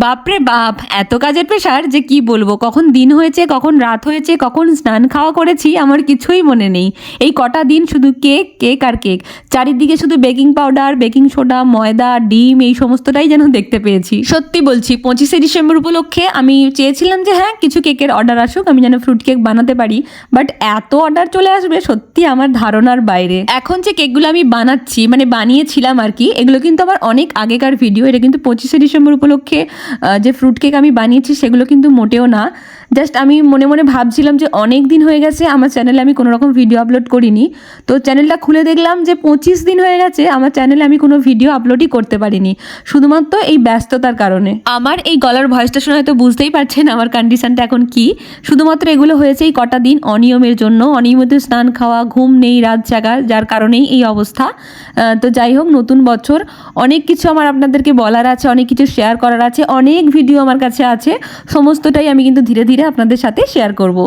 বাপরে বাপ, এত কাজের প্রেশার যে কি বলবো। কখন দিন হয়েছে, কখন রাত হয়েছে, কখন স্নান খাওয়া করেছি আমার কিছুই মনে নেই। এই কটা দিন শুধু কেক কেক আর কেক, চারিদিকে শুধু বেকিং পাউডার, বেকিং সোডা, ময়দা, ডিম, এই সমস্তটাই যেন দেখতে পেয়েছি। সত্যি বলছি, 25শে ডিসেম্বর উপলক্ষে আমি চেয়েছিলাম যে হ্যাঁ কিছু কেকের অর্ডার আসুক, আমি যেন ফ্রুট কেক বানাতে পারি, বাট এত অর্ডার চলে আসবে সত্যি আমার ধারণার বাইরে। এখন যে কেকগুলো আমি বানাচ্ছি, মানে বানিয়েছিলাম আর কি, এগুলো কিন্তু আমার অনেক আগেকার ভিডিও। এটা কিন্তু 25শে ডিসেম্বর উপলক্ষে যে ফ্রুট কেক আমি বানিয়েছি সেগুলো কিন্তু মোটেও না। জাস্ট আমি মনে মনে ভাবছিলাম যে অনেক দিন হয়ে গেছে আমার চ্যানেলে আমি কোনো রকম ভিডিও আপলোড করিনি, তো চ্যানেলটা খুলে দেখলাম যে 25 দিন হয়ে গেছে আমার চ্যানেলে আমি কোনো ভিডিও আপলোডই করতে পারিনি, শুধুমাত্র এই ব্যস্ততার কারণে। আমার এই গলার ভয়েসটা শুনে হয়তো বুঝতেই পারছেন আমার কন্ডিশনটা এখন কি। শুধুমাত্র এগুলো হয়েছে এই কটা দিন অনিয়মের জন্য, অনিয়মিত স্নান খাওয়া, ঘুম নেই, রাত জাগা, যার কারণেই এই অবস্থা। তো যাই হোক, নতুন বছর, অনেক কিছু আমার আপনাদেরকে বলার আছে, অনেক কিছু শেয়ার করার আছে, অনেক ভিডিও আমার কাছে আছে, সমস্তটাই আমি কিন্তু ধীরে ধীরে আপনাদের সাথে শেয়ার করব।